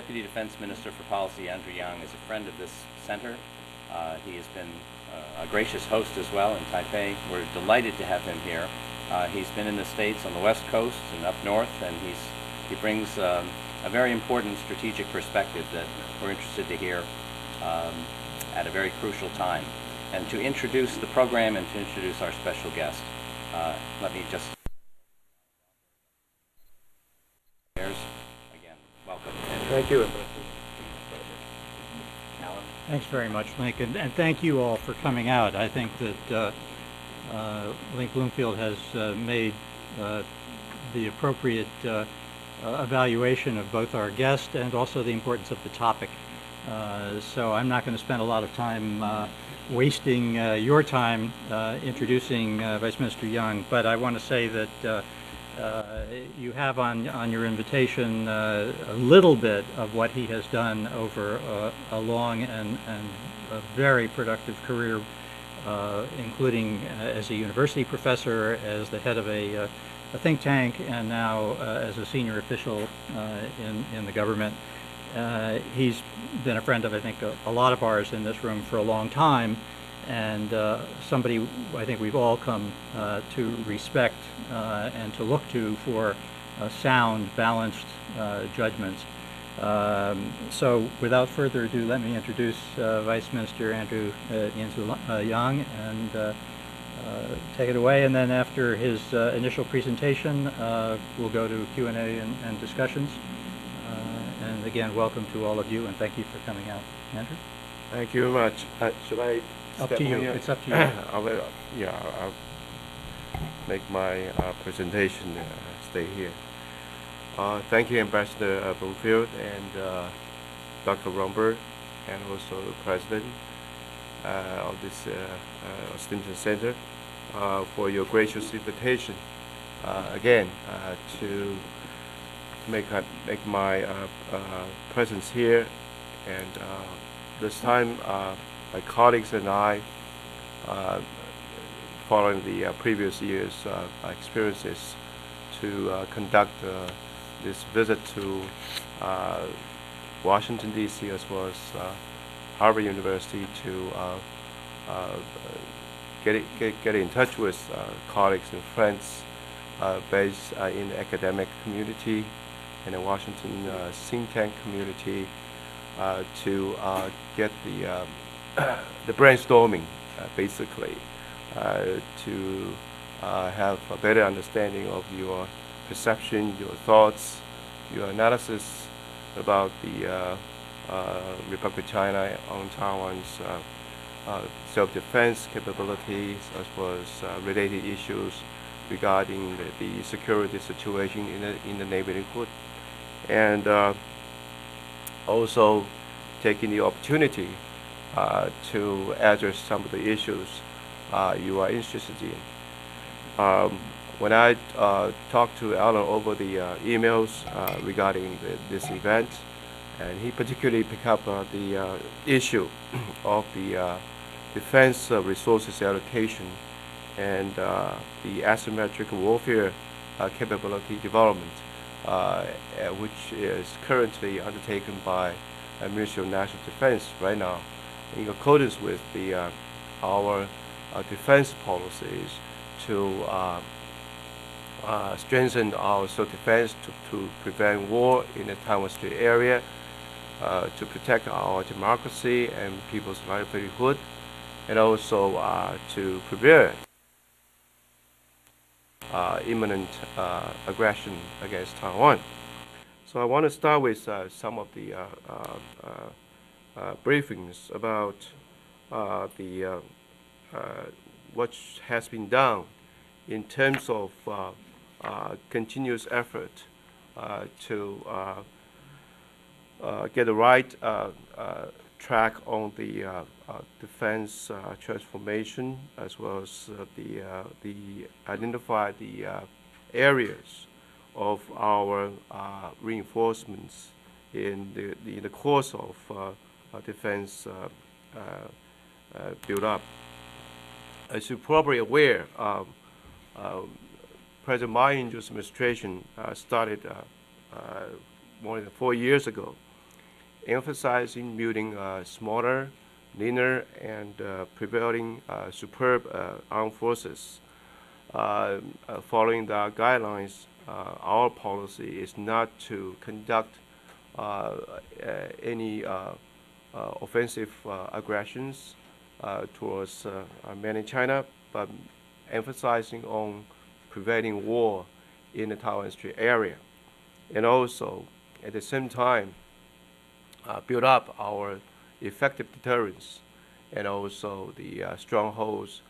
Deputy Defense Minister for Policy, Andrew Yang, is a friend of this center. He has been a gracious host as well in Taipei. We're delighted to have him here. He's been in the States on the West Coast and up north, and he brings a very important strategic perspective that we're interested to hear at a very crucial time. And to introduce the program and to introduce our special guest, let me just again welcome. Thank you. Alan. Thanks very much, Lincoln, and thank you all for coming out. I think that Link Bloomfield has made the appropriate evaluation of both our guest and also the importance of the topic. So I'm not going to spend a lot of time wasting your time introducing Vice Minister Yang, but I want to say that you have on your invitation a little bit of what he has done over a long and a very productive career, including as a university professor, as the head of a think tank, and now as a senior official in the government. He's been a friend of, I think, a lot of ours in this room for a long time, and somebody I think we've all come to respect and to look to for sound, balanced judgments. So without further ado, let me introduce Vice Minister Andrew Yang, and take it away. And then after his initial presentation, we'll go to Q&A and discussions. And again, welcome to all of you, and thank you for coming out. Andrew? Thank you very much. Should I Up step to you. on here? It's up to you. I'll make my presentation stay here. Thank you, Ambassador Bloomfield and Dr. Romberg, and also the President of this Stimson Center for your gracious invitation again to make my presence here. And this time my colleagues and I, following the previous year's experiences, to conduct this visit to Washington, D.C. as well as Harvard University to get in touch with colleagues and friends based in the academic community and the Washington think tank community to get the brainstorming, basically, to have a better understanding of your perception, your thoughts, your analysis about the Republic of China on Taiwan's self-defense capabilities, as well as related issues regarding the security situation in the neighborhood, and also taking the opportunity to address some of the issues you are interested in. When I talked to Alan over the emails regarding this event, and he particularly picked up the issue of the defense resources allocation and the asymmetric warfare capability development, which is currently undertaken by the Ministry of National Defense right now, in accordance with our defense policies to strengthen our self-defense, to prevent war in the Taiwan Strait area, to protect our democracy and people's livelihood, and also to prevent imminent aggression against Taiwan. So I want to start with some of the briefings about what has been done in terms of continuous effort to get the right track on the defense transformation, as well as identify the areas of our reinforcements in the course of defense build up. As you're probably aware, President Ma Ying-jeou's administration started more than 4 years ago emphasizing building smaller, leaner, and prevailing superb armed forces. Following the guidelines, our policy is not to conduct any offensive aggressions towards mainland China, but emphasizing on prevailing war in the Taiwan Strait area, and also at the same time build up our effective deterrence and also the strongholds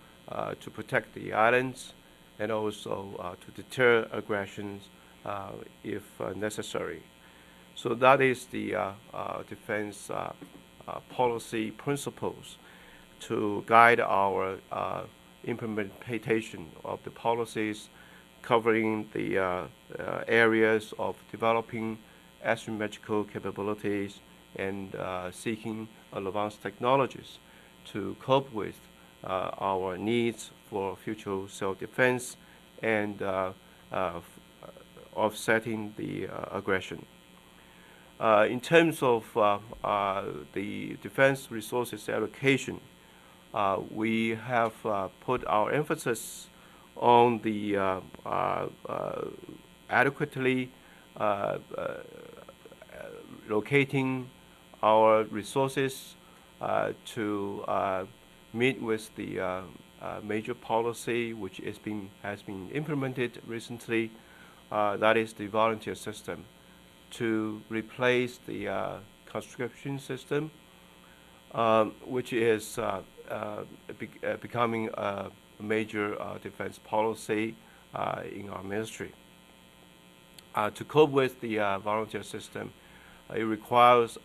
to protect the islands and also to deter aggressions if necessary. So that is the defense policy principles to guide our implementation of the policies covering the areas of developing asymmetrical capabilities and seeking advanced technologies to cope with our needs for future self-defense and offsetting the aggression. In terms of the defense resources allocation, we have put our emphasis on the adequately locating our resources to meet with the major policy which has been implemented recently, that is the volunteer system, to replace the conscription system, which is becoming a major defense policy in our ministry. To cope with the volunteer system, it requires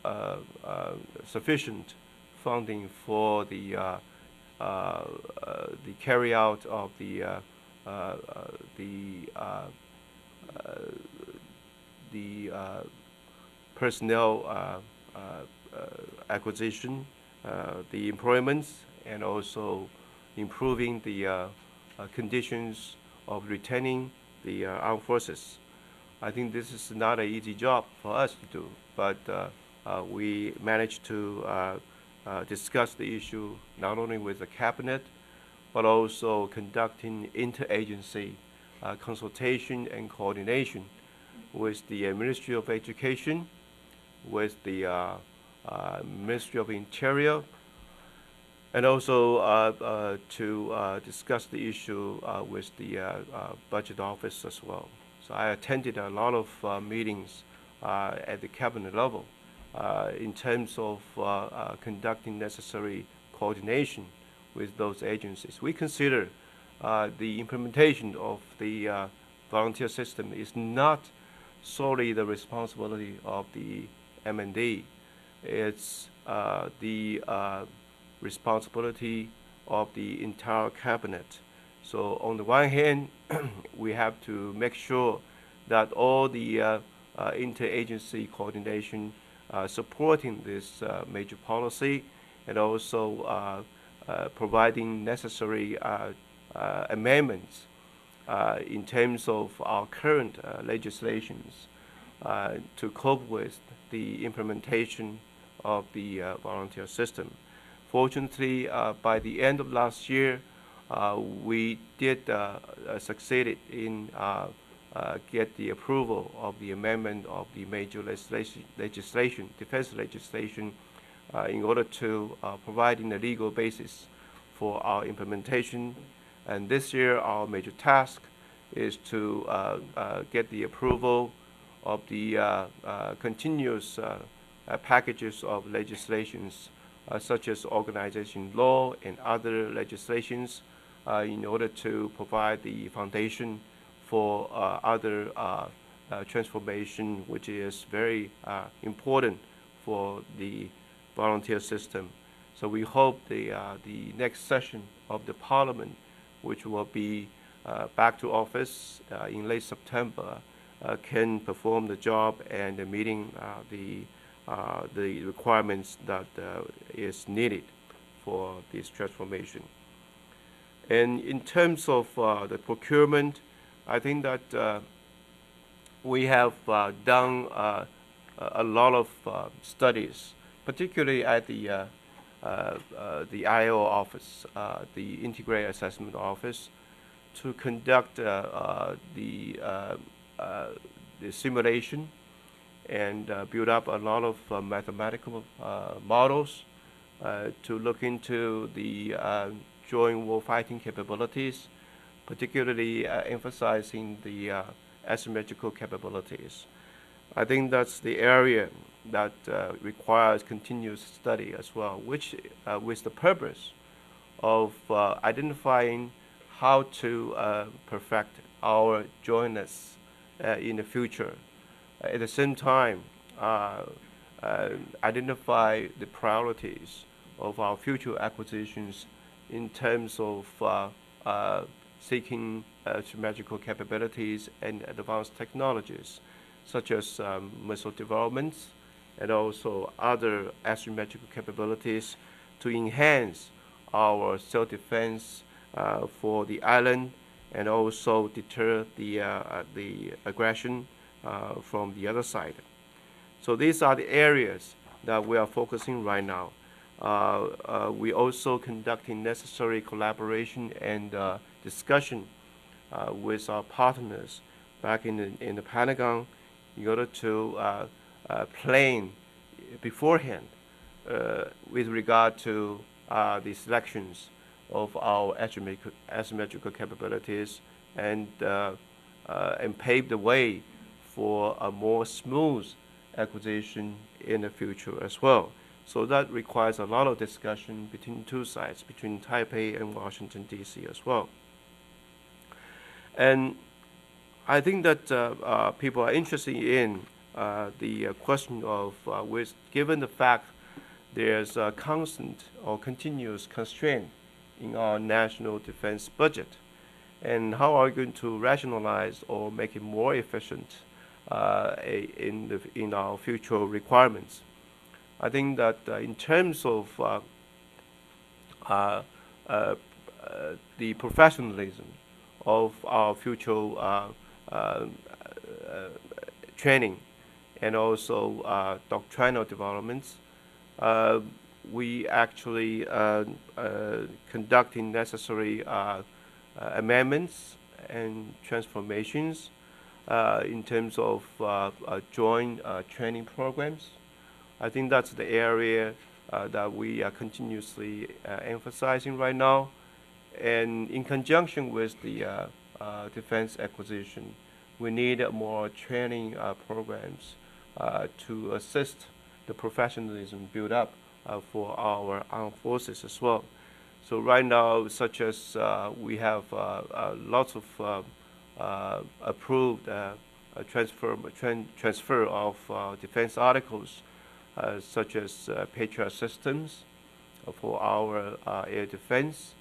sufficient funding for the carry out of the personnel acquisition, the employments, and also improving the conditions of retaining the armed forces. I think this is not an easy job for us to do, but we managed to discuss the issue not only with the cabinet, but also conducting interagency consultation and coordination with the Ministry of Education, with the Ministry of Interior, and also to discuss the issue with the Budget Office as well. So I attended a lot of meetings at the cabinet level in terms of conducting necessary coordination with those agencies. We consider the implementation of the volunteer system is not solely the responsibility of the M&D. It's the responsibility of the entire cabinet. So on the one hand, we have to make sure that all the interagency coordination supporting this major policy, and also providing necessary amendments in terms of our current legislations to cope with the implementation of the volunteer system. Fortunately, by the end of last year, we did succeeded in get the approval of the amendment of the major legislation, defense legislation, in order to providing a legal basis for our implementation. And this year, our major task is to get the approval of the continuous packages of legislations such as organization law and other legislations in order to provide the foundation for other transformation, which is very important for the volunteer system. So we hope the next session of the Parliament, which will be back to office in late September, can perform the job and meeting the requirements that is needed for this transformation. And in terms of the procurement, I think that we have done a lot of studies, particularly at the IO office, the Integrated Assessment Office, to conduct the simulation and build up a lot of mathematical models to look into the joint warfighting capabilities, particularly emphasizing the asymmetrical capabilities. I think that's the area that requires continuous study as well, which with the purpose of identifying how to perfect our jointness in the future. At the same time, identify the priorities of our future acquisitions in terms of seeking asymmetrical capabilities and advanced technologies, such as missile developments and also other asymmetrical capabilities to enhance our self-defense for the island and also deter the aggression from the other side. So these are the areas that we are focusing right now. We also conducting necessary collaboration and discussion with our partners back in the Pentagon in order to plan beforehand with regard to the selections of our asymmetrical capabilities and pave the way for a more smooth acquisition in the future as well. So that requires a lot of discussion between two sides, between Taipei and Washington, D.C. as well. And I think that people are interested in the question of, given the fact there's a constant or continuous constraint in our national defense budget, and how are we going to rationalize or make it more efficient in our future requirements? I think that in terms of the professionalism of our future training and also doctrinal developments, we actually conducting necessary amendments and transformations in terms of joint training programs. I think that's the area that we are continuously emphasizing right now. And in conjunction with the defense acquisition, we need more training programs to assist the professionalism build up for our armed forces as well. So right now, such as we have lots of approved transfer of defense articles, such as Patriot systems for our air defense,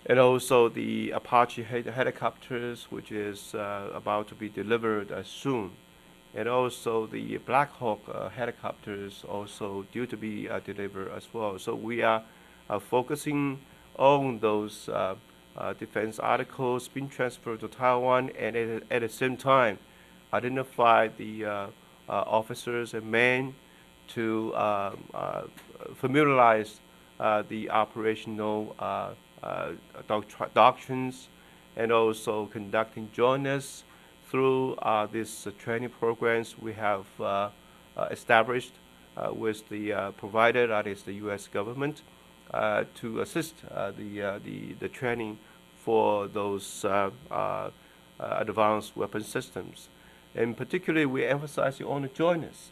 and also the Apache helicopters, which is about to be delivered soon, and also the Black Hawk helicopters also due to be delivered as well. So we are focusing on those defense articles being transferred to Taiwan, and at the same time identify the officers and men to familiarize the operational doctrines, and also conducting jointness through these training programs we have established with the provider, that is the U.S. government, to assist the training for those advanced weapon systems. And particularly, we emphasize on the jointness.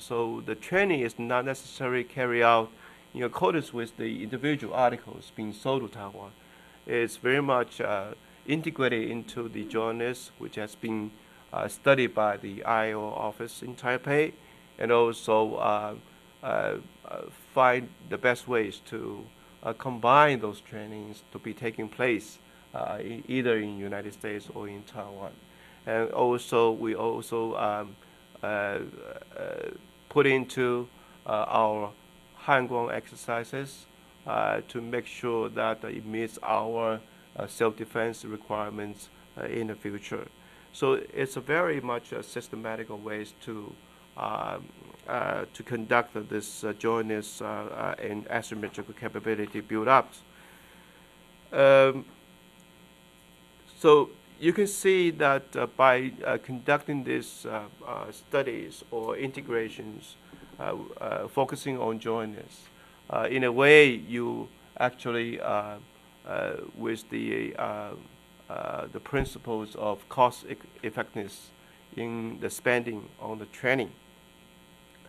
So the training is not necessarily carried out in accordance with the individual articles being sold to Taiwan. It's very much integrated into the jointness, which has been studied by the IO office in Taipei, and also find the best ways to combine those trainings to be taking place either in the United States or in Taiwan. And also, we also put into our Hangguang exercises to make sure that it meets our self-defense requirements in the future. So it's a very much systematic ways to to conduct this jointness and asymmetrical capability build-up. So you can see that by conducting these studies or integrations, focusing on jointness, in a way you actually, with the principles of cost effectiveness in the spending on the training.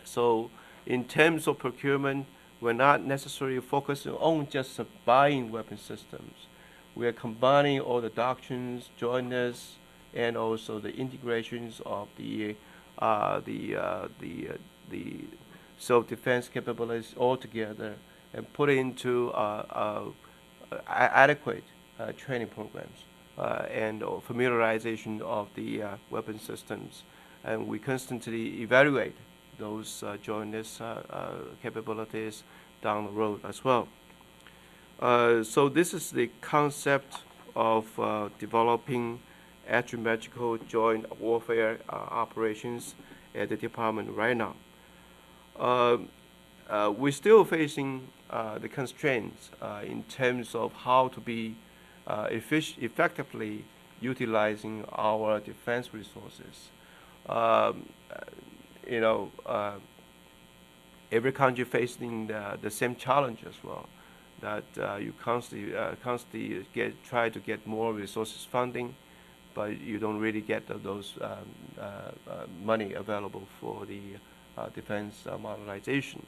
So in terms of procurement, we're not necessarily focusing on just buying weapon systems. We are combining all the doctrines, jointness, and also the integrations of the self-defense capabilities all together and put into adequate training programs and familiarization of the weapon systems. And we constantly evaluate those jointness capabilities down the road as well. So this is the concept of developing asymmetrical joint warfare operations at the department right now. We're still facing the constraints in terms of how to be effectively utilizing our defense resources. Every country facing the same challenge as well, that you constantly try to get more resources funding, but you don't really get those money available for the defense modernization.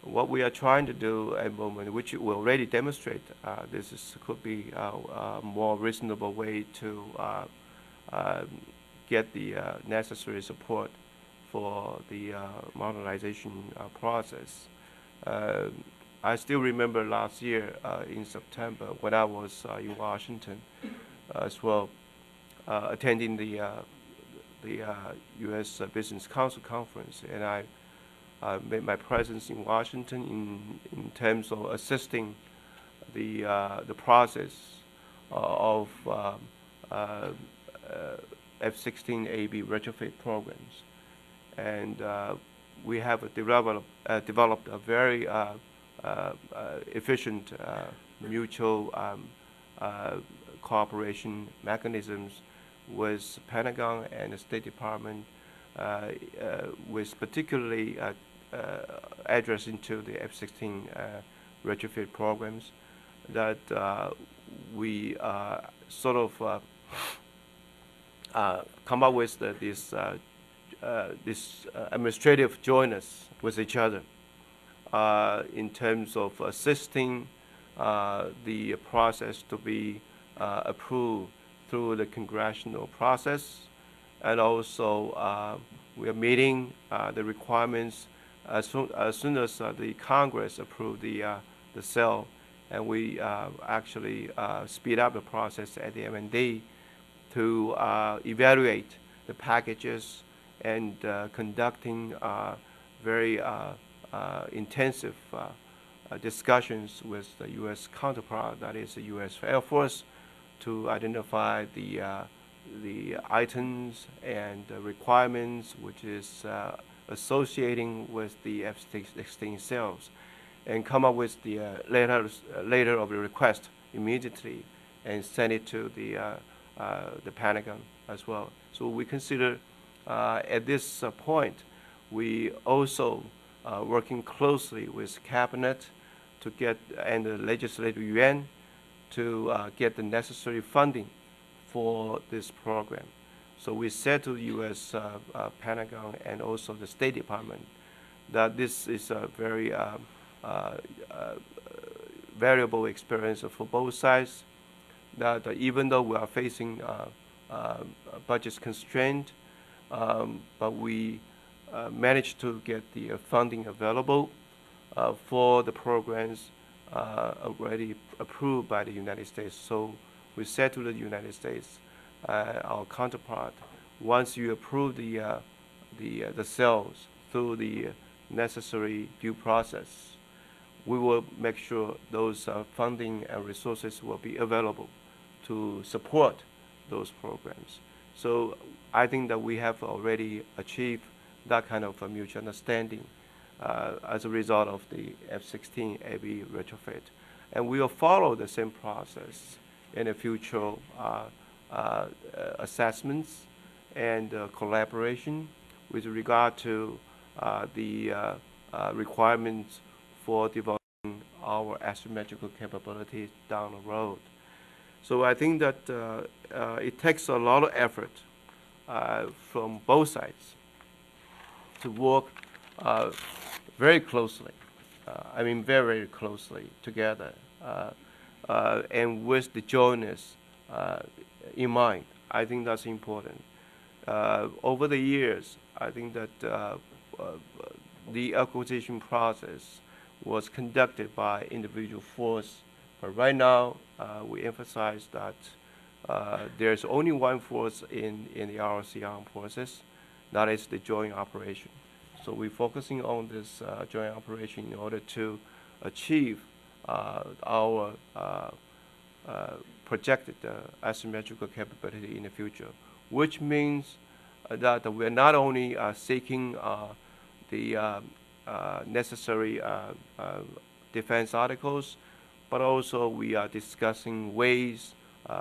What we are trying to do at the moment, which we already demonstrate, could be a more reasonable way to get the necessary support for the modernization process. I still remember last year in September when I was in Washington as well, attending the U.S. Business Council conference, and I made my presence in Washington in terms of assisting the process of F-16AB retrofit programs, and we have developed a very efficient mutual cooperation mechanisms with Pentagon and the State Department, with particularly addressing to the F-16 retrofit programs, that we sort of come up with this administrative jointness with each other in terms of assisting the process to be approved through the congressional process, and also we are meeting the requirements as soon as the Congress approved the sale, and we actually speed up the process at the M&D to evaluate the packages and conducting very intensive discussions with the U.S. counterpart, that is the U.S. Air Force, to identify the items and the requirements which is associating with the F-16 sales, and come up with the letter of the request immediately and send it to the Pentagon as well. So we consider at this point we also working closely with Cabinet to get and the Legislative Yuan to get the necessary funding for this program. So we said to the U.S. Pentagon and also the State Department that this is a very variable experience for both sides, that even though we are facing budget constraint, but we managed to get the funding available for the programs already approved by the United States. So we said to the United States, our counterpart, once you approve the sales through the necessary due process, we will make sure those funding and resources will be available to support those programs. So I think that we have already achieved that kind of a mutual understanding as a result of the F-16AB retrofit. And we will follow the same process in the future assessments and collaboration with regard to the requirements for developing our asymmetrical capabilities down the road. So I think that it takes a lot of effort from both sides to work very closely, very, very closely together, and with the jointness in mind. I think that's important. Over the years, I think that the acquisition process was conducted by individual force, but right now we emphasize that there's only one force in the ROC armed forces, that is the joint operation. So we're focusing on this joint operation in order to achieve our projected asymmetrical capability in the future, which means that we're not only seeking the necessary defense articles, but also we are discussing ways,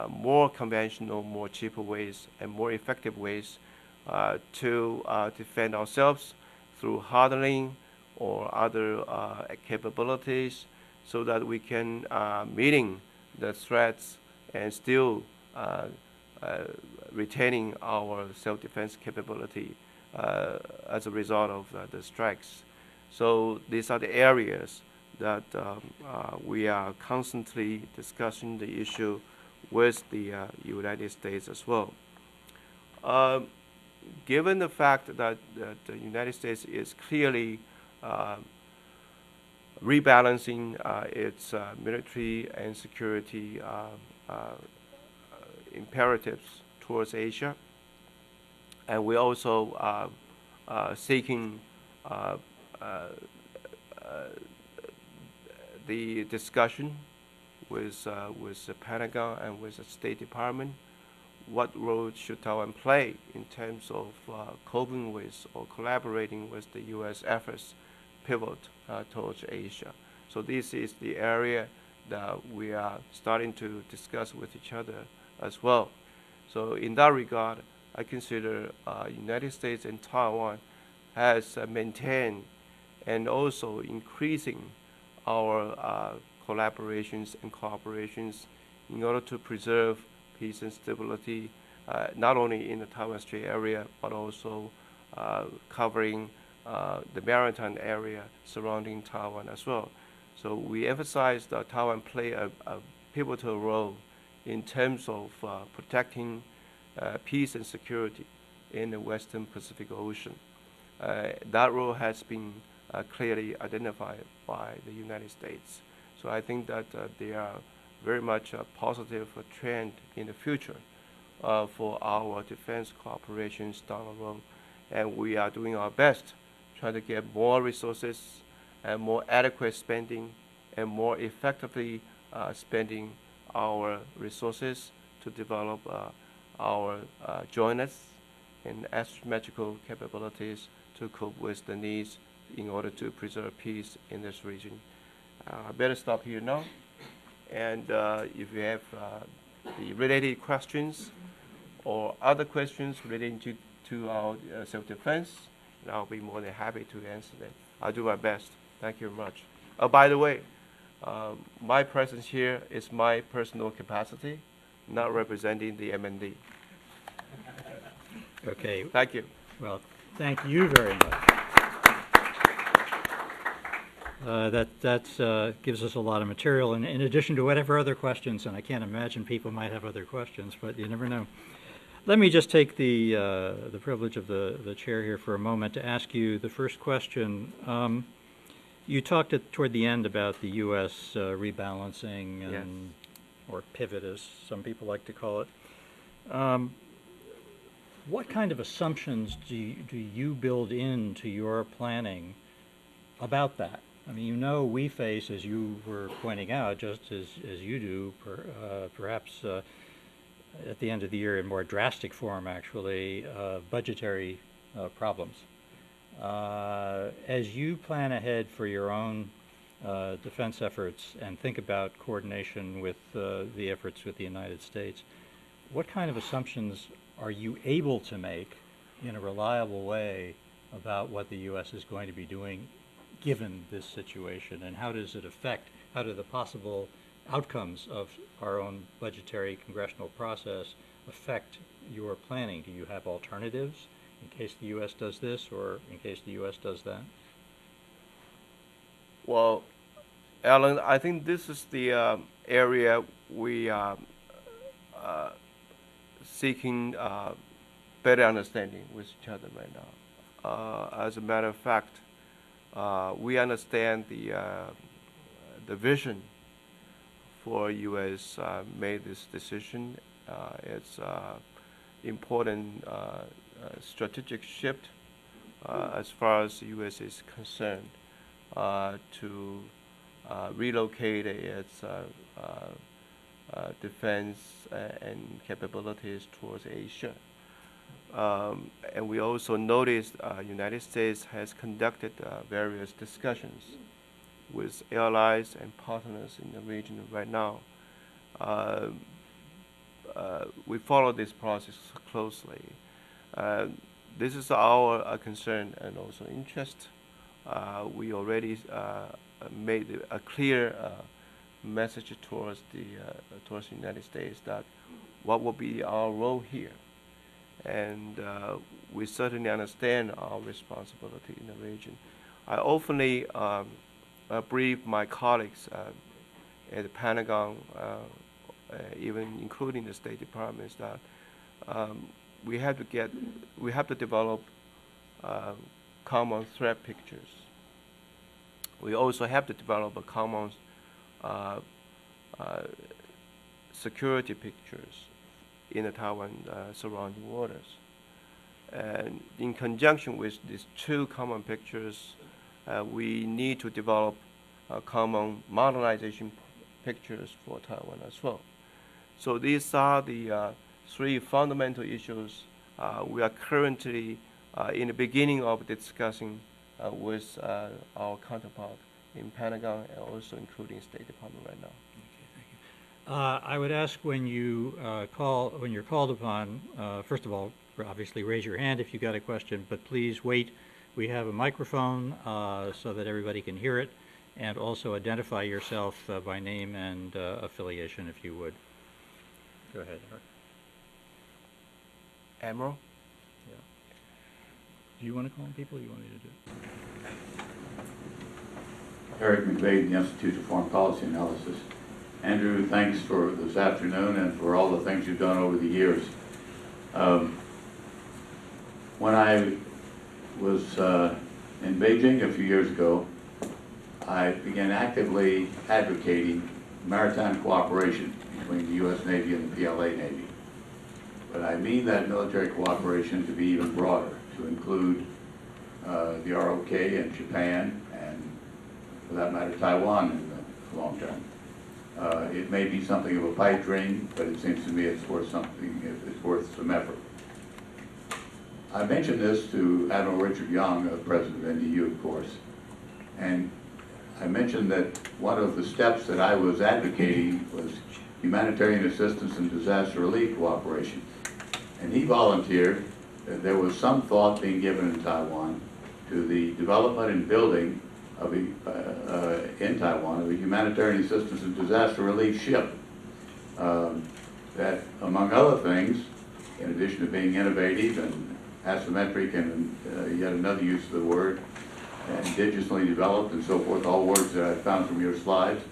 more conventional, more cheaper ways, and more effective ways to defend ourselves through hardening or other capabilities, so that we can meeting the threats and still retaining our self-defense capability as a result of the strikes. So these are the areas that we are constantly discussing the issue with the United States as well. Given the fact that the United States is clearly rebalancing its military and security imperatives towards Asia, and we're also seeking the discussion with the Pentagon and with the State Department. What role should Taiwan play in terms of coping with or collaborating with the U.S. efforts pivot towards Asia? So this is the area that we are starting to discuss with each other as well. So in that regard, I consider United States and Taiwan has maintained and also increasing our collaborations and cooperations in order to preserve peace and stability, not only in the Taiwan Strait area, but also covering the maritime area surrounding Taiwan as well. So we emphasize that Taiwan play a pivotal role in terms of protecting peace and security in the Western Pacific Ocean. That role has been clearly identified by the United States. So I think that there are very much a positive trend in the future for our defense cooperations down the road. And we are doing our best trying to get more resources and more adequate spending and more effectively spending our resources to develop our jointness and asymmetrical capabilities to cope with the needs in order to preserve peace in this region. I better stop here now. And if you have the related questions or other questions relating to our self-defense, I'll be more than happy to answer them. I'll do my best. Thank you very much. Oh, by the way, my presence here is my personal capacity, not representing the MND. Okay. Thank you. Well, thank you very much. That gives us a lot of material, and in addition to whatever other questions, and I can't imagine people might have other questions, but you never know. Let me just take the privilege of the chair here for a moment to ask you the first question. You talked toward the end about the U.S. rebalancing, and, yes, or pivot, as some people like to call it. What kind of assumptions do you build into your planning about that? I mean, you know, we face, as you were pointing out, just as you do, perhaps at the end of the year in more drastic form, actually, budgetary problems. As you plan ahead for your own defense efforts and think about coordination with the efforts with the United States, what kind of assumptions are you able to make in a reliable way about what the U.S. is going to be doing given this situation, and how does it affect, how do the possible outcomes of our own budgetary congressional process affect your planning? Do you have alternatives in case the U.S. does this or in case the U.S. does that? Well, Alan, I think this is the area we are seeking better understanding with each other right now. As a matter of fact, we understand the vision for U.S. Made this decision. It's important strategic shift as far as the U.S. is concerned to relocate its defense and capabilities towards Asia. And we also noticed United States has conducted various discussions with allies and partners in the region right now. We follow this process closely. This is our concern and also interest. We already made a clear message towards the United States that what will be our role here, and we certainly understand our responsibility in the region. I oftenly brief my colleagues at the Pentagon, even including the State Departments, that we have to develop common threat pictures. We also have to develop a common security pictures in the Taiwan surrounding waters. And in conjunction with these two common pictures, we need to develop common modernization pictures for Taiwan as well. So these are the three fundamental issues we are currently in the beginning of discussing with our counterpart in Pentagon and also including State Department right now. Okay, thank you. I would ask when you're called upon, first of all, obviously raise your hand if you got a question, but please wait. We have a microphone so that everybody can hear it, and also identify yourself by name and affiliation if you would. Go ahead, Eric. Admiral? Yeah. Do you want to call on people or you want me to do it? Eric McVeigh, the Institute of Foreign Policy Analysis. Andrew, thanks for this afternoon and for all the things you've done over the years. When I was in Beijing a few years ago, I began actively advocating maritime cooperation between the U.S. Navy and the PLA Navy. But I mean that military cooperation to be even broader, to include the ROK and Japan, and for that matter, Taiwan in the long term. It may be something of a pipe dream, but it seems to me it's worth something, it's worth some effort. I mentioned this to Admiral Richard Young, President of NDU, of course, and I mentioned that one of the steps that I was advocating was humanitarian assistance and disaster relief cooperation. And he volunteered that there was some thought being given in Taiwan to the development and building of in Taiwan of a humanitarian assistance and disaster relief ship that, among other things, in addition to being innovative and asymmetric and yet another use of the word, and indigenously developed and so forth, all words that I found from your slides,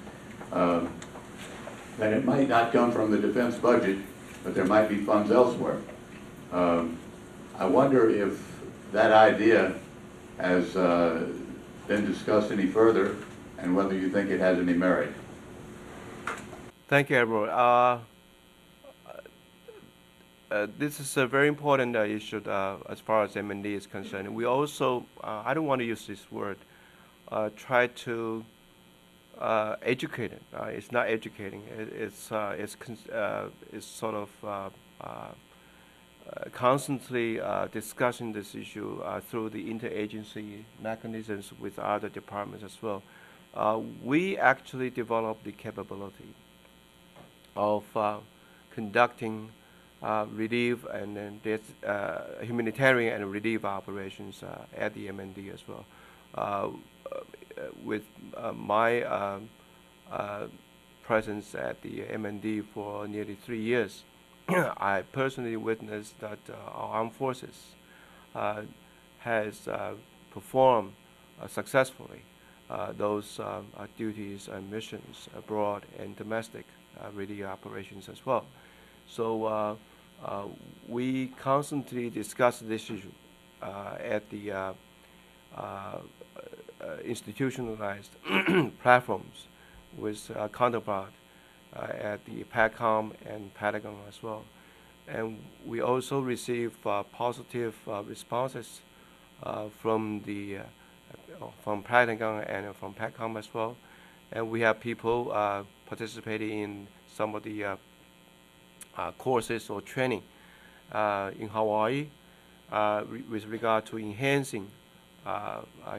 that it might not come from the defense budget, but there might be funds elsewhere. I wonder if that idea has been discussed any further, and whether you think it has any merit. Thank you, Admiral. This is a very important issue as far as M&D is concerned. We also, I don't want to use this word, try to educate it. It's not educating. It's sort of constantly discussing this issue through the interagency mechanisms with other departments as well. We actually developed the capability of conducting relief and then humanitarian and relief operations at the MND as well. With my presence at the MND for nearly 3 years, I personally witnessed that our armed forces has performed successfully those duties and missions abroad and domestic relief operations as well. So we constantly discuss this issue at the institutionalized platforms with counterpart at the PACOM and Pentagon as well. And we also receive positive responses from the from Pentagon and from PACOM as well. And we have people participating in some of the courses or training in Hawaii with regard to enhancing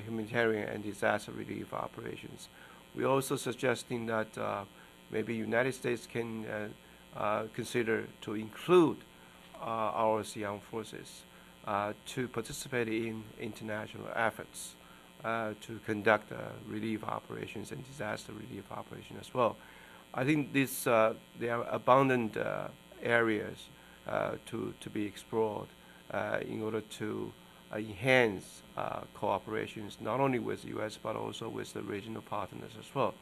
humanitarian and disaster relief operations. We're also suggesting that maybe United States can consider to include our armed forces to participate in international efforts to conduct relief operations and disaster relief operations as well. I think this there are abundant areas to be explored in order to enhance cooperations not only with the U.S. but also with the regional partners as well.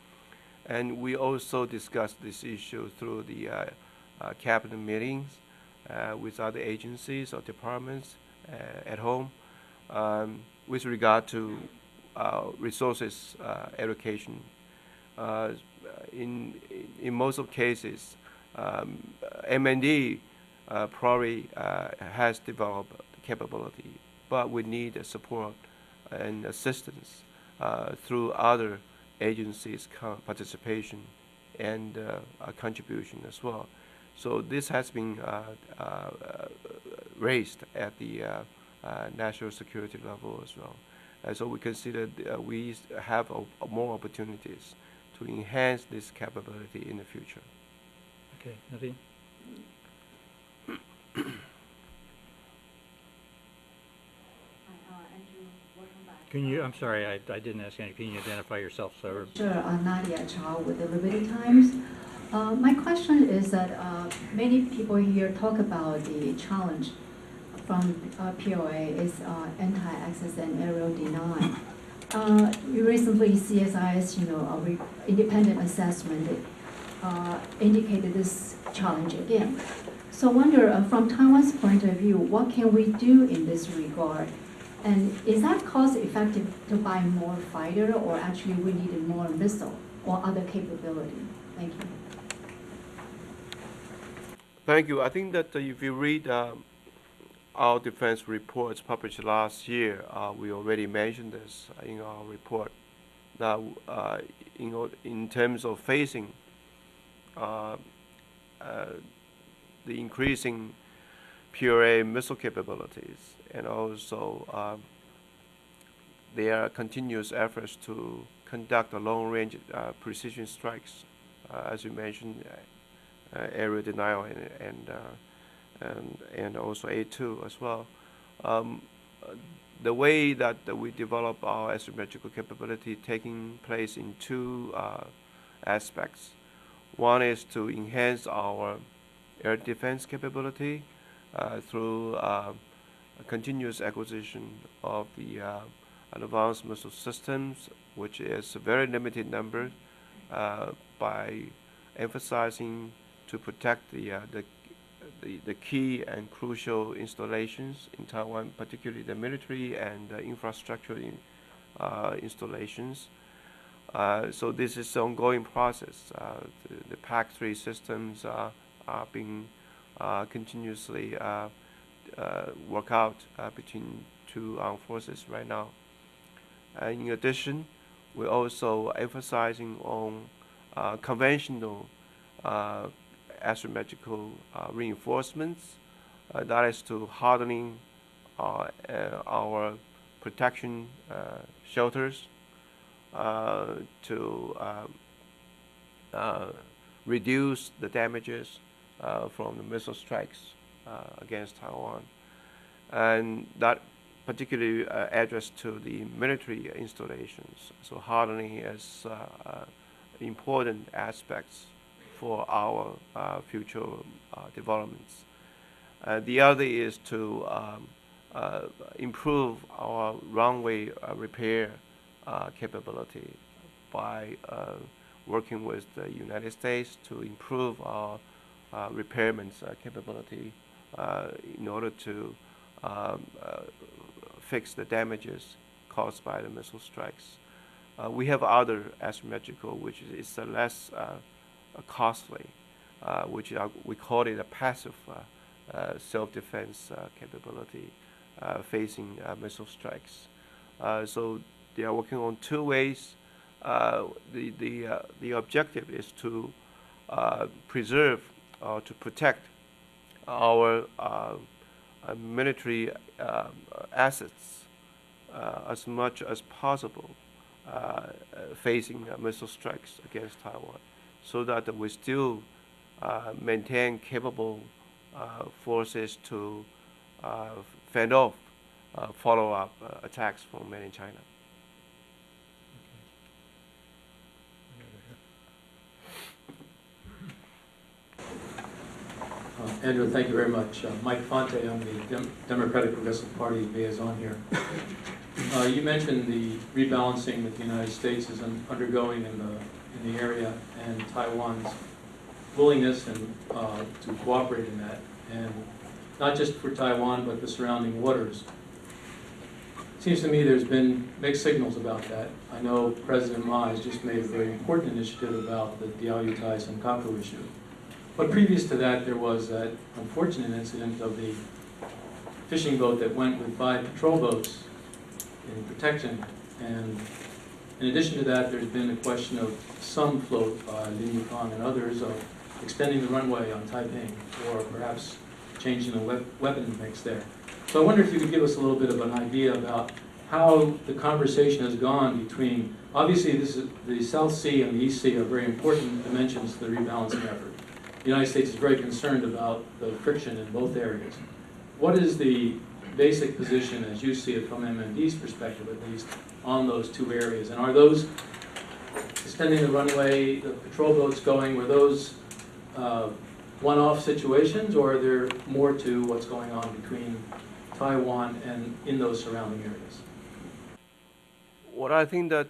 And we also discussed this issue through the cabinet meetings with other agencies or departments at home with regard to resources allocation. In most of cases, MND probably has developed capability, but we need support and assistance through other agencies' participation and contribution as well. So this has been raised at the national security level as well. And so we consider we have more opportunities to enhance this capability in the future. Okay, Naveen? Can you, I'm sorry, I didn't ask any, can you identify yourself, sir? Sure, Nadia Chow with the Liberty Times. My question is that many people here talk about the challenge from POA is anti-access and aerial denial. Recently, CSIS, independent assessment indicated this challenge again. So I wonder, from Taiwan's point of view, what can we do in this regard? And is that cost effective to buy more fighter, or actually we needed more missile or other capability? Thank you. Thank you. I think that if you read our defense reports published last year, we already mentioned this in our report. Now, in terms of facing the increasing PRA missile capabilities, and also there are continuous efforts to conduct a long-range precision strikes, as you mentioned, aerial denial and also A2 as well. The way that we develop our asymmetrical capability taking place in two aspects. One is to enhance our air defense capability through a continuous acquisition of the advanced missile systems, which is a very limited number, by emphasizing to protect the key and crucial installations in Taiwan, particularly the military and infrastructure installations. So this is an ongoing process. The PAC-3 systems are being continuously work out between two armed forces right now. And in addition, we're also emphasizing on conventional asymmetrical reinforcements that is to hardening our protection shelters, to reduce the damages from the missile strikes against Taiwan. And that particularly addressed to the military installations. So hardening is important aspects for our future developments. The other is to improve our runway repair capability by working with the United States to improve our repairment capability in order to fix the damages caused by the missile strikes. We have other asymmetrical, which is less costly, which we call it a passive self-defense capability facing missile strikes. So they are working on two ways. The objective is to preserve or to protect our military assets as much as possible facing missile strikes against Taiwan, so that we still maintain capable forces to fend off follow-up attacks from mainland China. Andrew, thank you very much. Mike Fonte, I'm the Democratic Progressive Party liaison here. You mentioned the rebalancing that the United States is undergoing in the area, and Taiwan's willingness and to cooperate in that, and not just for Taiwan but the surrounding waters. It seems to me there's been mixed signals about that. I know President Ma has just made a very important initiative about the Diaoyutai Senkaku issue. But previous to that, there was that unfortunate incident of the fishing boat that went with 5 patrol boats in protection. And in addition to that, there's been a question of some float by Lin Yukong and others of extending the runway on Taiping, or perhaps changing the weapon mix there. So I wonder if you could give us a little bit of an idea about how the conversation has gone between, obviously this is, the South Sea and the East Sea are very important dimensions to the rebalancing effort. The United States is very concerned about the friction in both areas. What is the basic position, as you see it from MMD's perspective at least, on those two areas? And are those extending the runway, the patrol boats going, were those one-off situations, or are there more to what's going on between Taiwan and in those surrounding areas? Well, I think that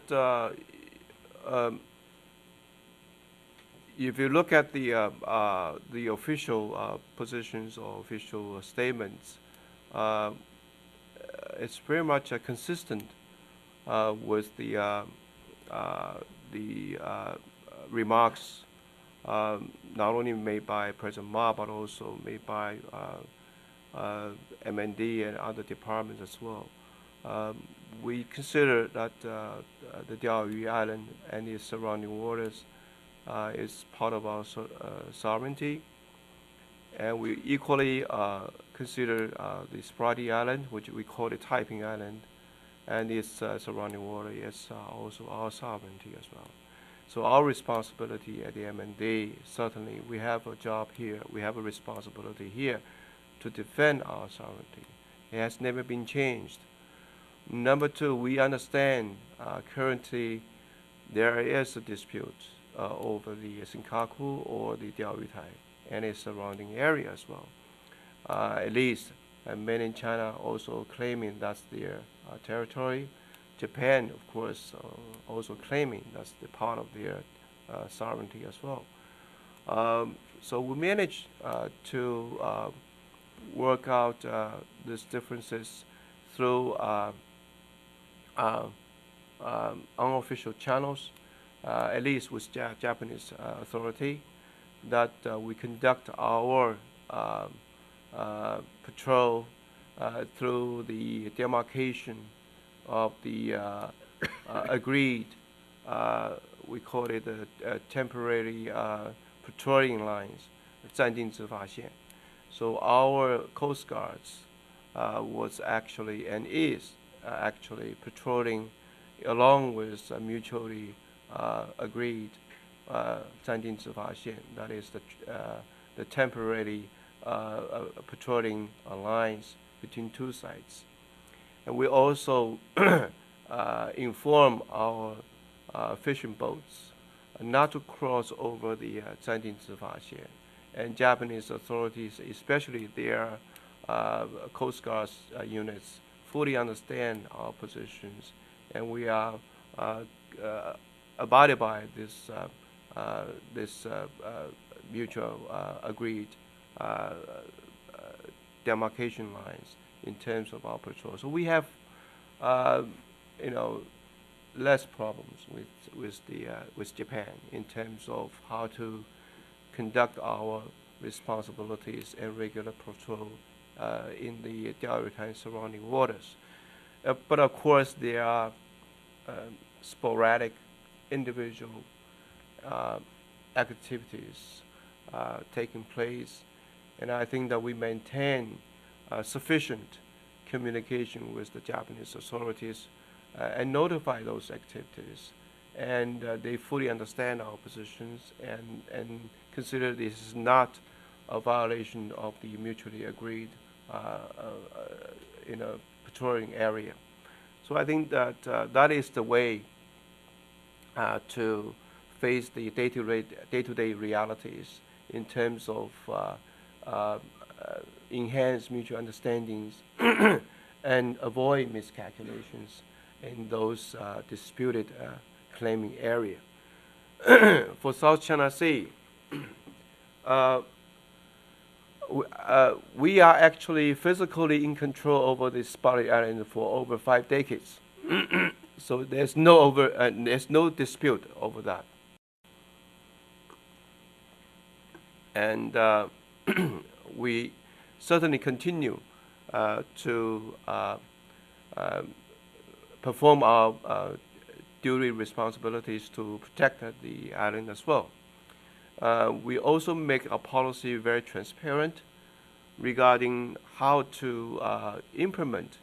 if you look at the official positions or official statements, it's very much consistent with the remarks not only made by President Ma, but also made by MND and other departments as well. We consider that the Diaoyu Island and its surrounding waters is part of our sovereignty, and we equally consider the Spratly Island, which we call the Taiping Island, and its surrounding water is also our sovereignty as well. So our responsibility at the MND, certainly we have a job here, we have a responsibility here to defend our sovereignty. It has never been changed. Number two, we understand currently there is a dispute over the Senkaku or the Diaoyutai and its surrounding area as well. At least mainland China also claiming that's their territory. Japan, of course, also claiming that's the part of their sovereignty as well. So we managed to work out these differences through unofficial channels, at least with Japanese authority, that we conduct our patrol through the demarcation of the agreed, we call it temporary patrolling lines, 暂定执法线. So our Coast Guards was actually and is actually patrolling along with mutually agreed 暂定执法线, that is the temporary patrolling lines between two sites. And we also inform our fishing boats not to cross over the 暂定执法线. And Japanese authorities, especially their Coast Guard units, fully understand our positions, and we are abided by this mutual agreed demarcation lines in terms of our patrol. So we have, less problems with Japan in terms of how to conduct our responsibilities and regular patrol in the 钓鱼台 surrounding waters. But of course, there are sporadic individual activities taking place, and I think that we maintain sufficient communication with the Japanese authorities and notify those activities, and they fully understand our positions and consider this is not a violation of the mutually agreed patrolling area. So I think that that is the way to face the day-to-day realities in terms of enhance mutual understandings and avoid miscalculations in those disputed claiming area. For South China Sea, we are actually physically in control over this Spratly Island for over 5 decades. So there's no dispute over that. And we certainly continue to perform our duty responsibilities to protect the island as well. We also make our policy very transparent regarding how to implement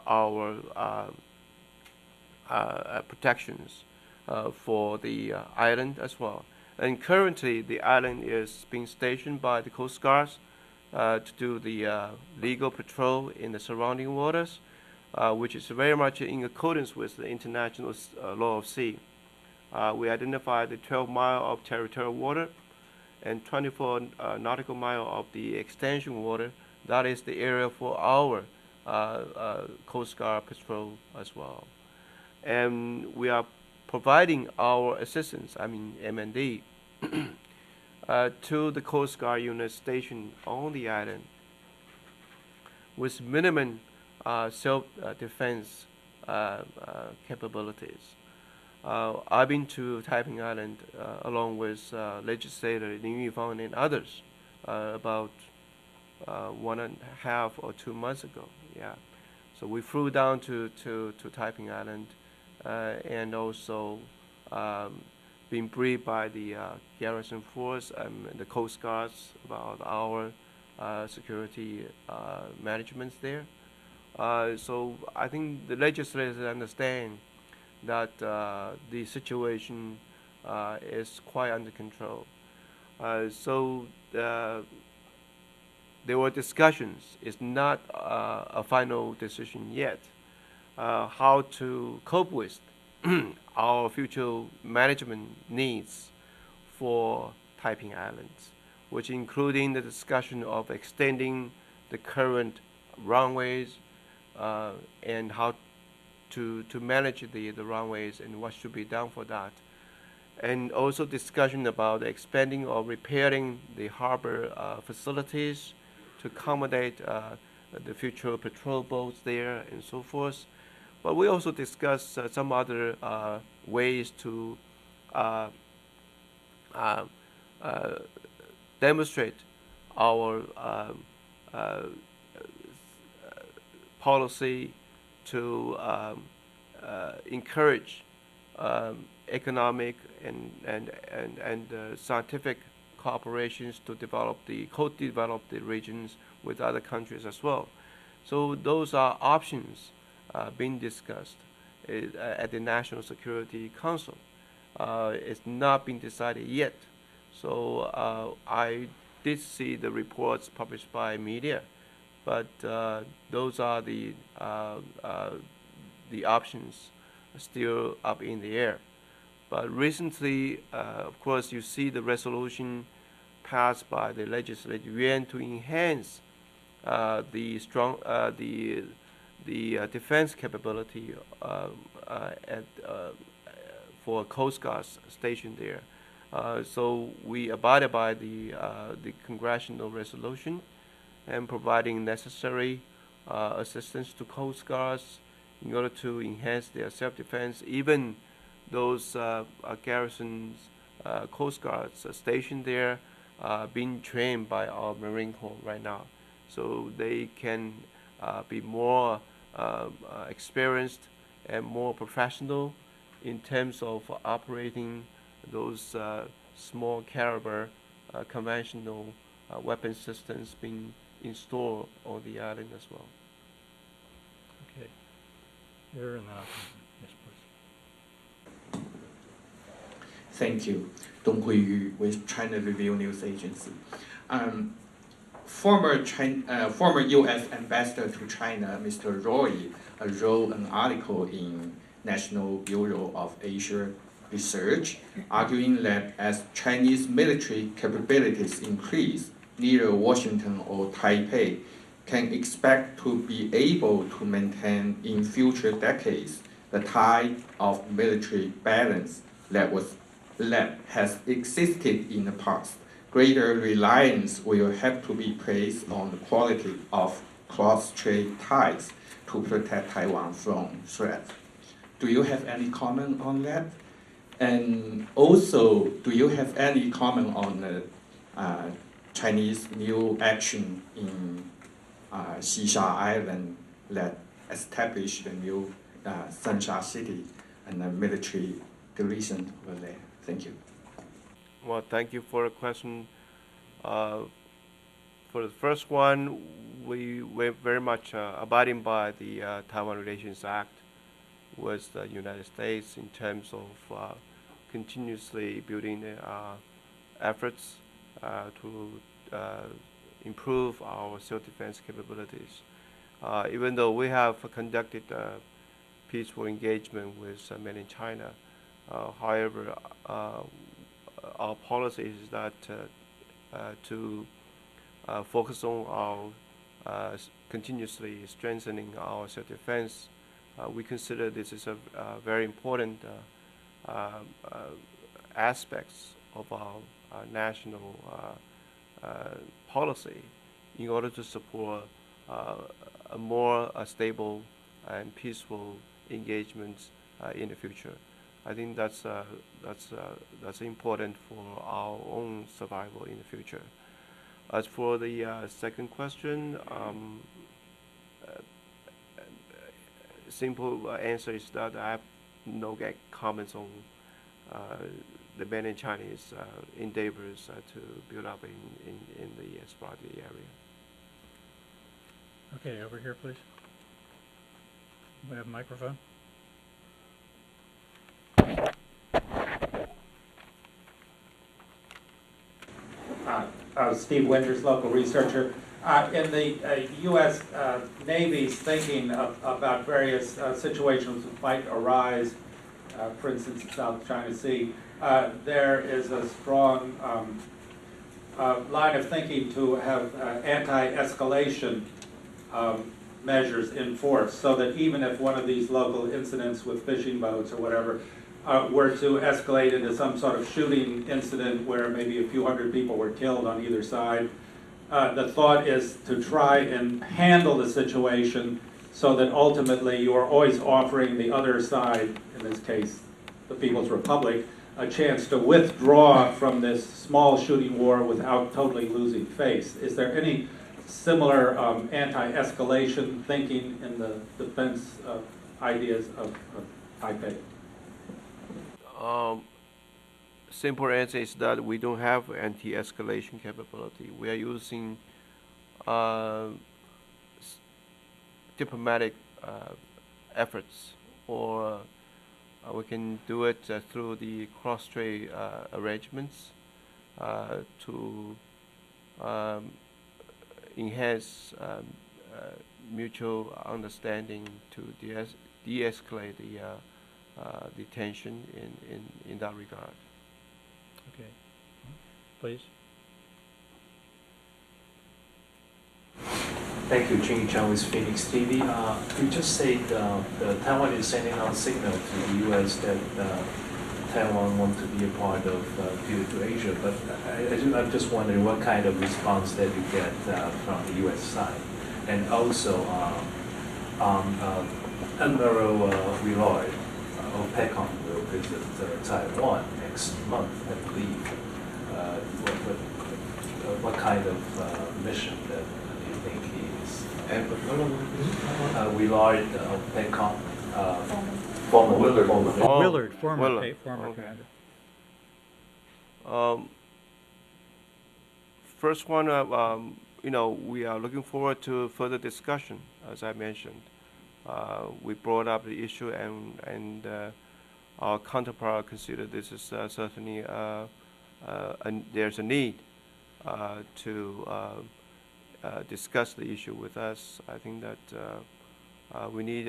our protections for the island as well. And currently, the island is being stationed by the Coast Guards to do the legal patrol in the surrounding waters, which is very much in accordance with the international law of sea. We identified the 12 mile of territorial water and 24 nautical mile of the extension water. That is the area for our Coast Guard patrol as well. And we are providing our assistance, M&D, to the Coast Guard unit stationed on the island with minimum self-defense capabilities. I've been to Taiping Island along with legislator Lin Yufang and others about 1.5 or 2 months ago. Yeah, so we flew down to Taiping Island and also been briefed by the garrison force and the Coast Guards about our security management there. So I think the legislators understand that the situation is quite under control. So there were discussions. It's not a final decision yet. How to cope with our future management needs for Taiping Islands, which including the discussion of extending the current runways and how to manage the runways and what should be done for that. And also discussion about expanding or repairing the harbor facilities to accommodate the future patrol boats there and so forth. But we also discussed some other ways to demonstrate our policy to encourage economic and scientific cooperations to co-develop the regions with other countries as well. So those are options being discussed at the National Security Council. It's not been decided yet. So I did see the reports published by media, but those are the options still up in the air. But recently, of course, you see the resolution passed by the legislative yuan to enhance the defense capability for Coast Guard stationed there. So we abided by the congressional resolution and providing necessary assistance to Coast Guards in order to enhance their self-defense. Even those garrisons, Coast Guards stationed there, being trained by our Marine Corps right now, so they can be more experienced and more professional in terms of operating those small caliber conventional weapon systems being installed on the island as well. Okay. Here and now. Yes, please. Thank you. Dong Huiyu with China Review News Agency. Former U.S. Ambassador to China, Mr. Roy, wrote an article in National Bureau of Asia Research, arguing that as Chinese military capabilities increase, neither Washington or Taipei can expect to be able to maintain in future decades the type of military balance that has existed in the past. Greater reliance will have to be placed on the quality of cross-strait ties to protect Taiwan from threats. Do you have any comment on that? And also, do you have any comment on the Chinese new action in Xisha Island that established a new Sansha city and a military garrison over there? Thank you. Well, thank you for the question. For the first one, we're very much abiding by the Taiwan Relations Act with the United States in terms of continuously building efforts to improve our self-defense capabilities. Even though we have conducted peaceful engagement with mainland China, however, our policy is that to focus on our continuously strengthening our self-defense. We consider this is a very important aspects of our national policy in order to support a more stable and peaceful engagement in the future. I think that's important for our own survival in the future. As for the second question, simple answer is that I have no comments on the mainland Chinese endeavors to build up in the Spratley area. Okay, over here, please. We have a microphone. Steve Winters, local researcher. In the U.S. Navy's thinking about various situations that might arise, for instance, in South China Sea, there is a strong line of thinking to have anti-escalation measures in force, so that even if one of these local incidents with fishing boats or whatever were to escalate into some sort of shooting incident where maybe a few hundred people were killed on either side, the thought is to try and handle the situation so that ultimately you are always offering the other side, in this case the People's Republic, a chance to withdraw from this small shooting war without totally losing face. Is there any similar anti-escalation thinking in the defense ideas of Taipei? simple answer is that we don't have anti-escalation capability. We are using diplomatic efforts, or we can do it through the cross-strait arrangements to enhance mutual understanding to de-escalate the tension in that regard. Okay. Please. Thank you, Jing Chang with Phoenix TV. You just said Taiwan is sending out a signal to the U.S. that Taiwan wants to be a part of Future Asia, but I'm just wondering what kind of response that you get from the U.S. side. And also, Admiral Willard of PECOM will visit Taiwan next month, I believe. What kind of mission that you think he is? Willard of PECOM. Former Willard. Oh, Willard, former Willard. former Okay. commander. First one, we are looking forward to further discussion, as I mentioned. We brought up the issue, and our counterpart considered this is certainly there's a need to discuss the issue with us. I think that we need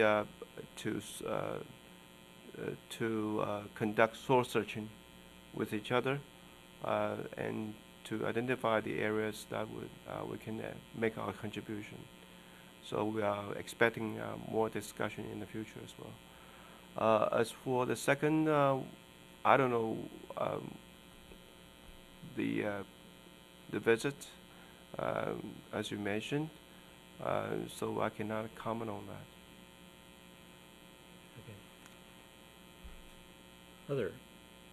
to conduct soul searching with each other and to identify the areas that we can make our contribution. So we are expecting more discussion in the future as well. As for the second, I don't know the visit, as you mentioned, so I cannot comment on that. Okay.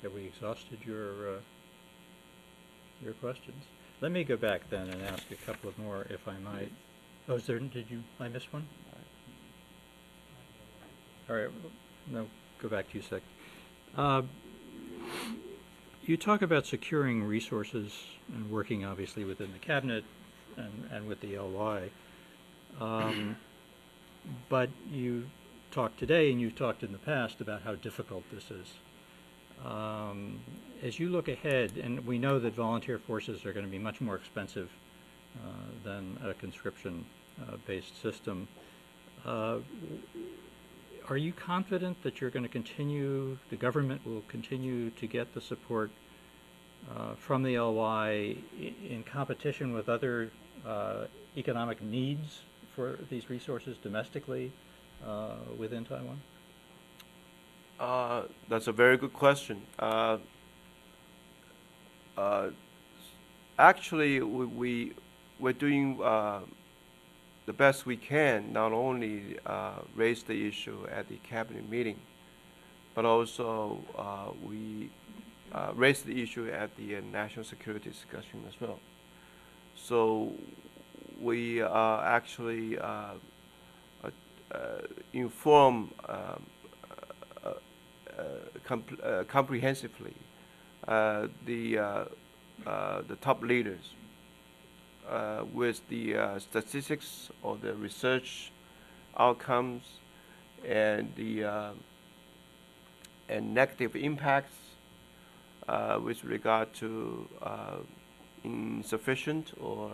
Have we exhausted your questions? Let me go back then and ask a couple of more, if I might. Oh, I missed one? All right, no, go back to you a sec. You talk about securing resources and working obviously within the cabinet and with the LY. But you talked today and you've talked in the past about how difficult this is. As you look ahead, and we know that volunteer forces are going to be much more expensive than a conscription-based system, are you confident that you're going to continue, the government will continue to get the support from the LY in competition with other economic needs for these resources domestically within Taiwan? That's a very good question. Actually, we're doing the best we can, not only raise the issue at the cabinet meeting, but also we raise the issue at the national security discussion as well. So we actually inform comprehensively the top leaders with the statistics or the research outcomes and the and negative impacts with regard to insufficient or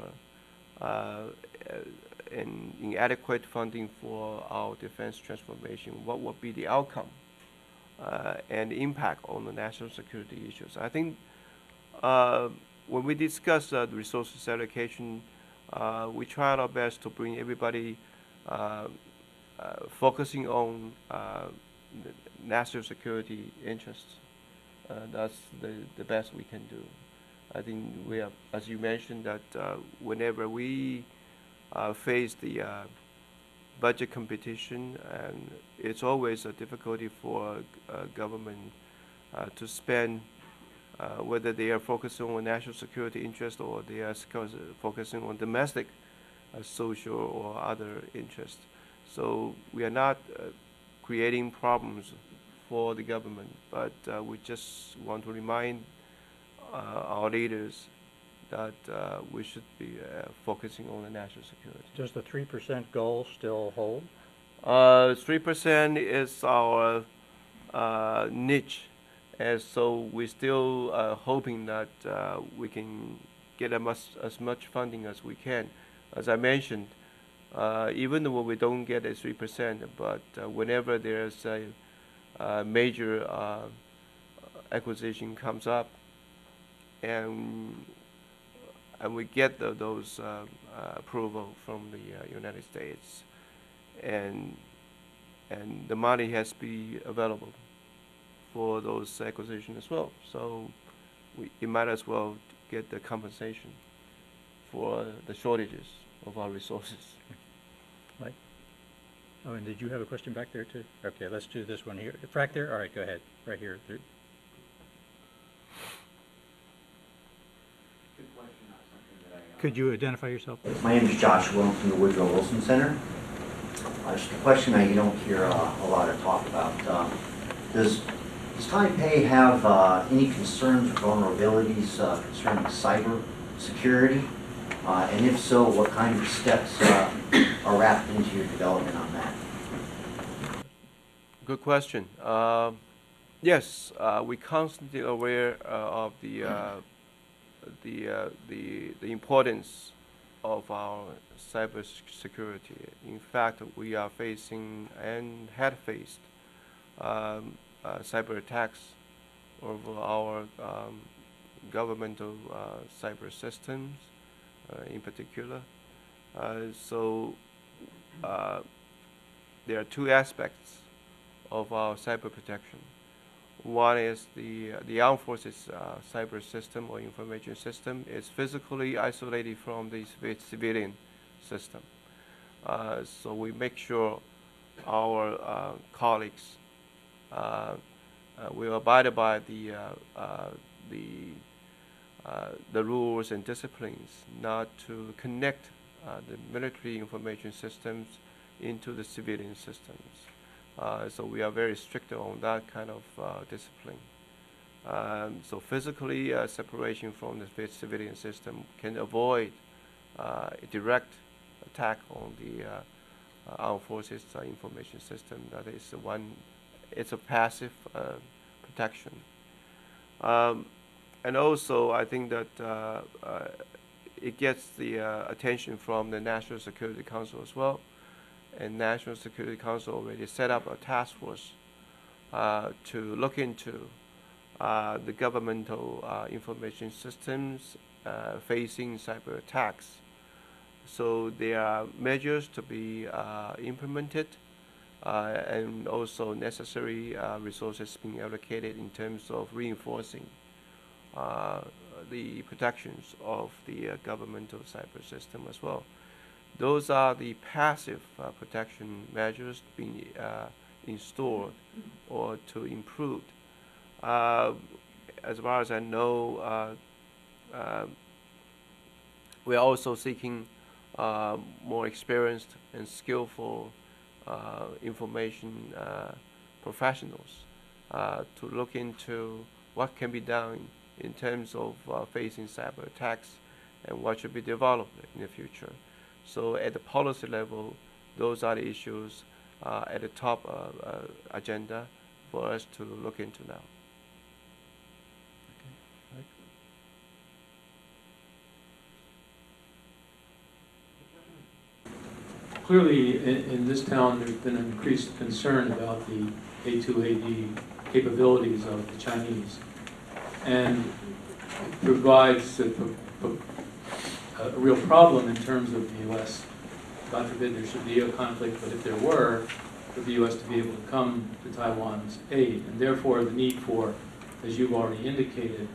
inadequate funding for our defense transformation. What would be the outcome and impact on the national security issues? I think when we discuss the resources allocation, we tried our best to bring everybody focusing on the national security interests. That's the best we can do. I think we have, as you mentioned, that whenever we face the budget competition, and it's always a difficulty for government to spend, whether they are focusing on national security interest or they are focusing on domestic social or other interests. So we are not creating problems for the government, but we just want to remind our leaders that we should be focusing on the national security. Does the 3% goal still hold? 3% is our niche, and so we're still hoping that we can get as much funding as we can. As I mentioned, even when we don't get a 3%, but whenever there's a major acquisition comes up, and we get those approval from the United States, and the money has to be available for those acquisitions as well. So you might as well get the compensation for the shortages of our resources. Mike? Oh, and did you have a question back there too? Okay, let's do this one here. Back there? All right, go ahead. Right here. Good question, not something that I... Could you identify yourself? My name is Josh Will from the Woodrow Wilson Center. Just a question you don't hear a lot of talk about. Does Taipei have any concerns or vulnerabilities concerning cyber security? And if so, what kind of steps are wrapped into your development on that? Good question. Yes, we're constantly aware of the importance of our cyber security. In fact, we are facing and had faced cyber attacks over our governmental cyber systems in particular. So there are two aspects of our cyber protection. One is the armed forces cyber system or information system is physically isolated from the civilian system. So we make sure our colleagues will abide by the rules and disciplines not to connect the military information systems into the civilian systems. So we are very strict on that kind of discipline. So physically separation from the civilian system can avoid a direct attack on the armed forces information system. That is it's a passive protection. And also I think that it gets the attention from the National Security Council as well. And National Security Council already set up a task force to look into the governmental information systems facing cyber attacks. So there are measures to be implemented and also necessary resources being allocated in terms of reinforcing the protections of the governmental cyber system as well. Those are the passive protection measures being installed or to improve. As far as I know, we are also seeking more experienced and skillful information professionals to look into what can be done in terms of facing cyber attacks and what should be developed in the future. So at the policy level, those are the issues at the top agenda for us to look into now. Clearly, in this town, there's been an increased concern about the A2AD capabilities of the Chinese, and it provides a real problem in terms of the U.S. God forbid there should be a conflict, but if there were, for the U.S. to be able to come to Taiwan's aid, and therefore the need for, as you've already indicated,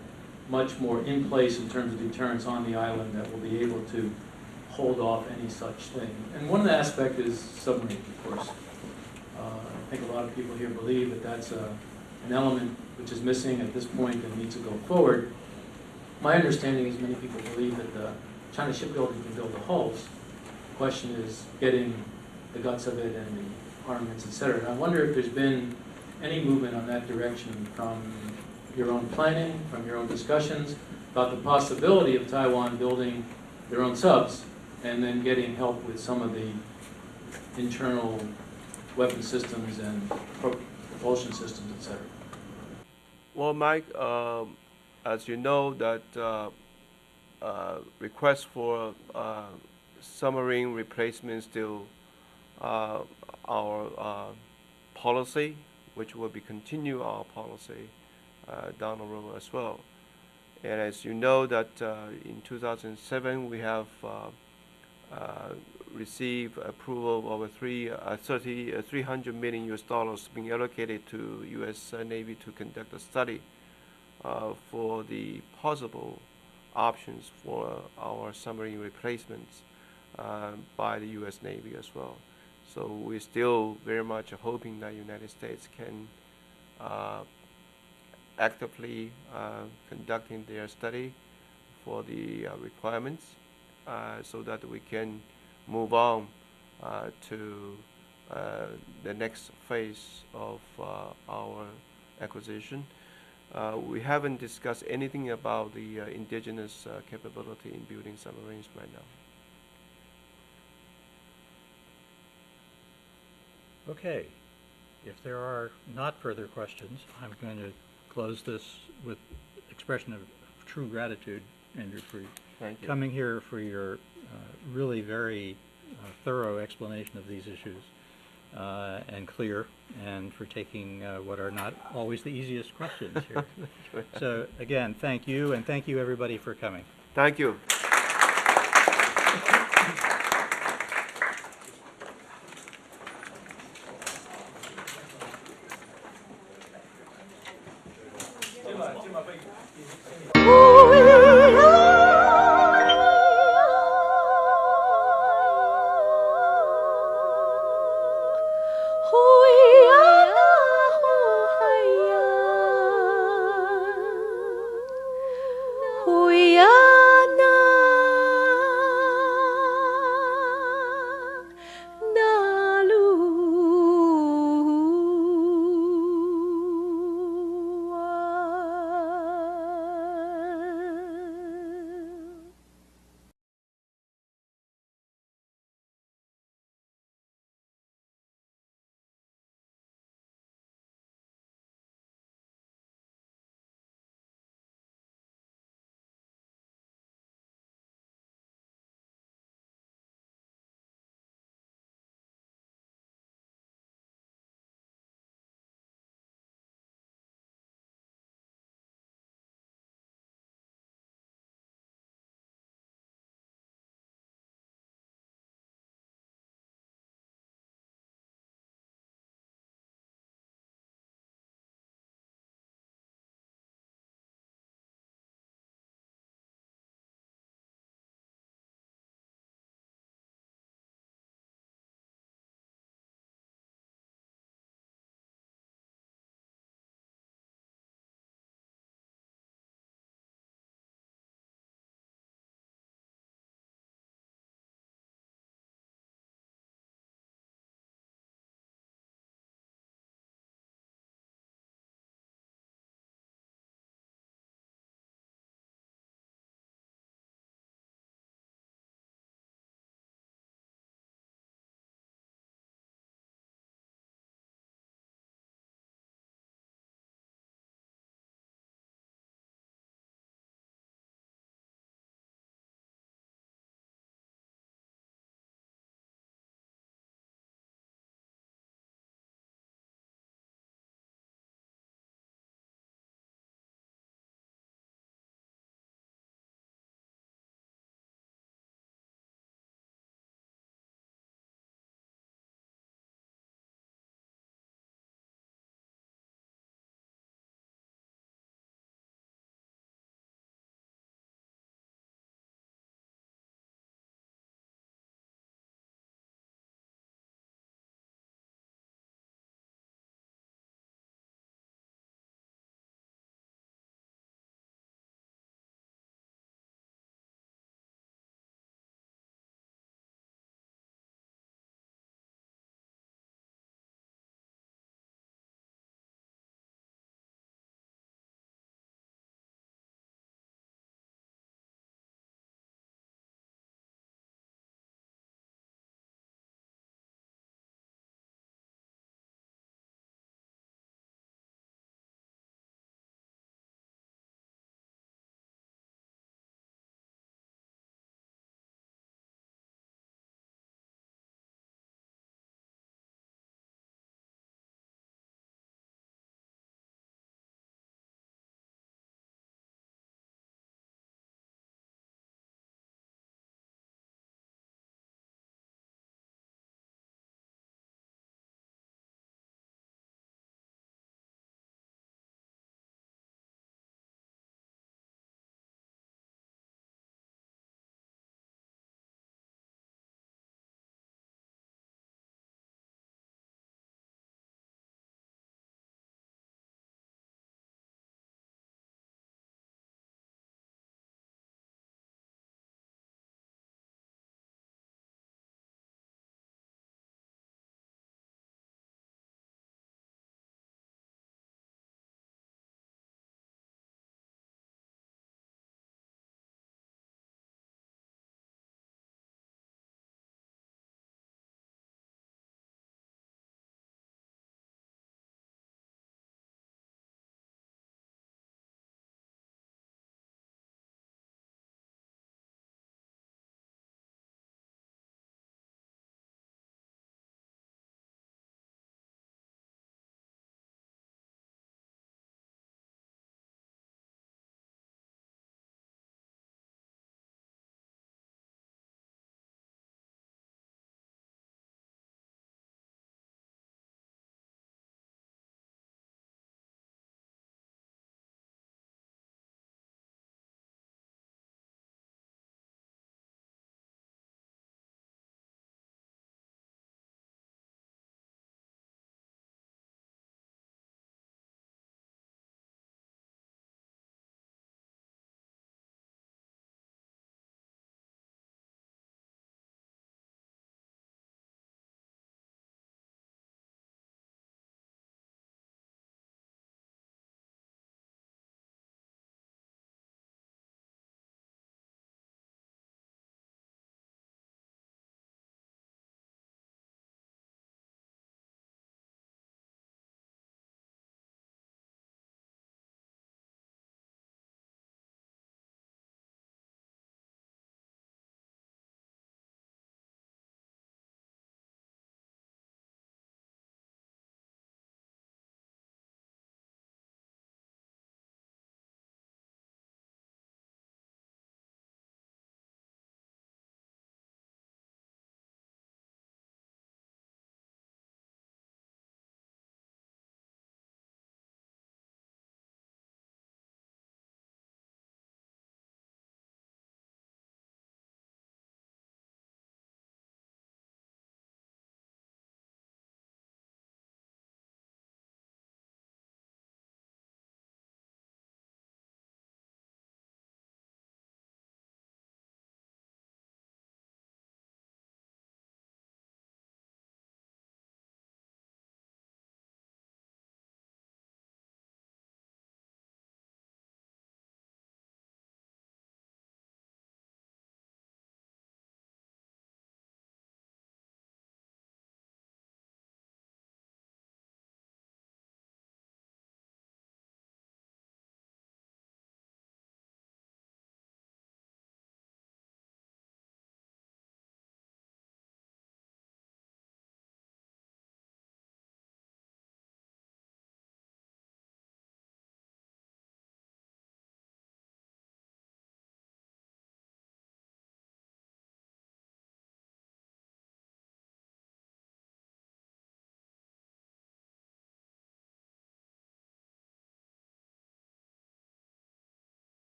much more in place in terms of deterrence on the island that will be able to hold off any such thing. And one aspect is submarines, of course. I think a lot of people here believe that that's an element which is missing at this point and needs to go forward. My understanding is many people believe that the China shipbuilding can build the hulls. The question is getting the guts of it and the armaments, et cetera. And I wonder if there's been any movement on that direction from your own planning, from your own discussions about the possibility of Taiwan building their own subs and then getting help with some of the internal weapon systems and propulsion systems, etc.? Well, Mike, as you know, that request for submarine replacement still our policy, which will be continue our policy down the road as well. And as you know that in 2007 we have received approval of $300 million being allocated to U.S. Navy to conduct a study for the possible options for our submarine replacements by the U.S. Navy as well. So we're still very much hoping that United States can actively conducting their study for the requirements so that we can move on to the next phase of our acquisition. We haven't discussed anything about the indigenous capability in building submarines right now. Okay. If there are not further questions, I'm going to close this with expression of true gratitude, Andrew, for Thank you. coming here, for your really very thorough explanation of these issues, and clear, and for taking what are not always the easiest questions here. So again, thank you, and thank you everybody for coming. Thank you. Jim,